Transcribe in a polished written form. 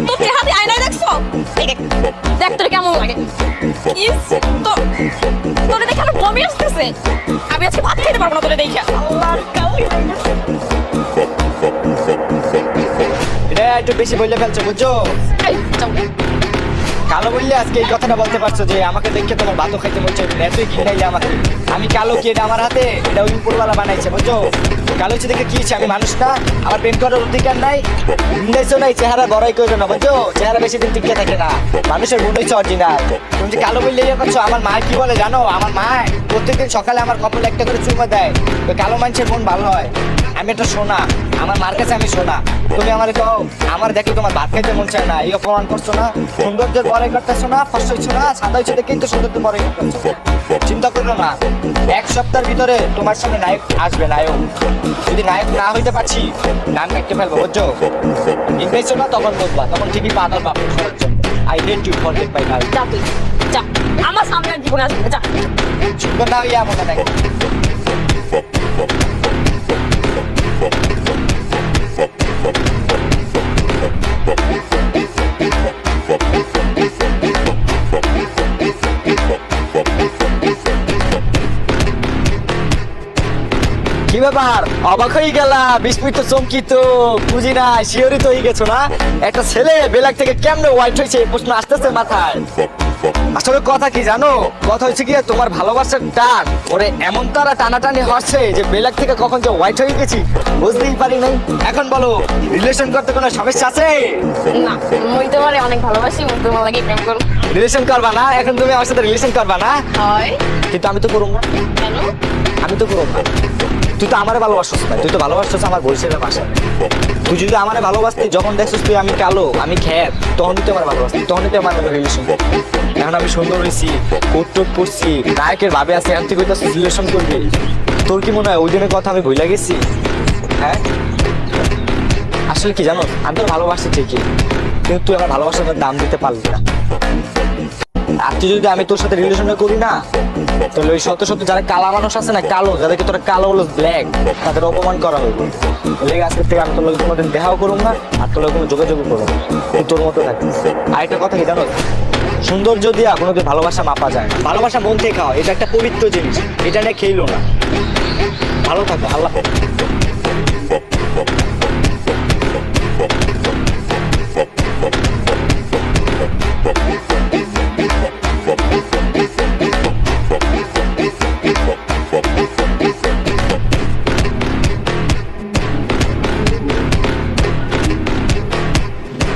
তোর চেহারা আয়নায় দেখছো? এই দেখ, দেখ তোর কেমন লাগে। ইস, তোরে দেখে আমার বমি আসতেছে। আমি আজকে ভাত খেতে পারবো না তোরে দেখে। আল্লাহর কাউরি লাগছে। এটা একটু বেশি বললে ফেলছো বুঝছো? এই, যাও। কালো বললে আজকে এই কথাটা বলতে পারছো যে আমাকে দেখে তোমার ভাতও খাইতে বলছো, এতই ঘিনাইলে আমাকে। আমি কালো কি এটা আমার হাতে? এটা ওই উপরওয়ালা বানাইছে বুঝছো? কালো হচ্ছে দেখে কি হচ্ছে? আমি মানুষ না? আমার প্রেম করার অধিকার নাই? ঘিনাইছো নাই? চেহারা বড়াই করো না বুঝছো? চেহারা বেশি দিন টিকে থাকে না, মানুষের গুণ হচ্ছে অরিজিনাল। তুমি যে কালো বললে ইয়ে করছো, আমার মা কি বলে জানো? আমার মা প্রত্যেকদিন সকালে আমার কপালে একটা করে চুমা দেয়। তো কালো মানুষের মন ভালো হয়। আমি একটা সোনা, আমার মার কাছে আমি সোনা। তুমি আমার কও আমার দেখে তোমার ভাত খাইতে মন চায় না, এই অপমান করছো না? সৌন্দর্যের বড়াই করতেছো না? ফর্সা হইছো না? সাদা হইছো দেখে কিন্তু সৌন্দর্য বড়াই করতেছো। চিন্তা করো না, এক সপ্তাহের ভিতরে তোমার সঙ্গে নায়ক আসবে, নায়ক। যদি নায়ক না হইতে পারছি, নাম কাটতে ফেলবো বুঝছো? ইনভেস্ট না তখন বুঝবা, তখন ঠিকই পাগল বাপ। I hate you for my life. যা তুই, যা। আমার সামনে আর জীবনে আসবে না, যা। সুন্দর না হইয়া মনে নাই। কি ব্যাপার, অবাক হয়ে গেলা? বিস্মিত চমকিত বুঝি না, শিওরিত হয়ে গেছো না? একটা ছেলে বেলাক থেকে কেমনে হোয়াইট হয়েছে এই প্রশ্ন আসতেছে মাথায়। আসলে কথা কি জানো? কথা হচ্ছে কি, তোমার ভালোবাসার টান ওরে এমন তারা টানাটানি হচ্ছে যে বেলাক থেকে কখন যে হোয়াইট হয়ে গেছি বুঝতেই পারি নাই। এখন বলো, রিলেশন করতে কোনো সমস্যা আছে? না, মুই তোমারে অনেক ভালোবাসি, মুই তোমার লাগি প্রেম করব। রিলেশন করবা না? এখন তুমি আমার সাথে রিলেশন করবা না? হয়। কিন্তু আমি তো করবো না। কেন? আমি তো করবো না। তুই তো আমারে ভালোবাসছিস না, তুই তো ভালোবাসছিস আমার বরিশালের ভাষা। তুই যদি আমারে ভালোবাসতি, যখন দেখছিস তুই আমি কালো, আমি খ্যাত, তখন তুই আমার ভালোবাসতি, তখনই তুই আমার রিলেশন। এখন আমি সুন্দর হয়েছি, কোট টোট পড়ছি, নায়কের ভাবে আছি, এখন তুই কইতাছিস রিলেশন করবি। তোর কি মনে হয় ওই দিনের কথা আমি ভুলে গেছি? হ্যাঁ, আসলে কি জানো, আমি তোর ভালোবাসি ঠিকই, কিন্তু তুই আমার ভালোবাসার দাম দিতে পারলি না। আর তুই যদি আমি তোর সাথে রিলেশনটা করি না, তাহলে ওই শত শত যারা কালা মানুষ আছে না, কালো, যাদেরকে তোরা কালো হলো ব্ল্যাক, তাদের অপমান করা হইব। লেগে আজকের থেকে আমি তোর লোক কোনোদিন দেখাও করুম না, আর তোর লোক কোনো যোগাযোগ করবো না। তুই তোর মতো থাকিস। আর একটা কথা কি জানো, সৌন্দর্য দিয়া কোনোদিন ভালোবাসা মাপা যায় না। ভালোবাসা মন থেকে খাওয়া, এটা একটা পবিত্র জিনিস, এটা নিয়ে খেইলো না। ভালো থাকো, আল্লাহ হাফেজ।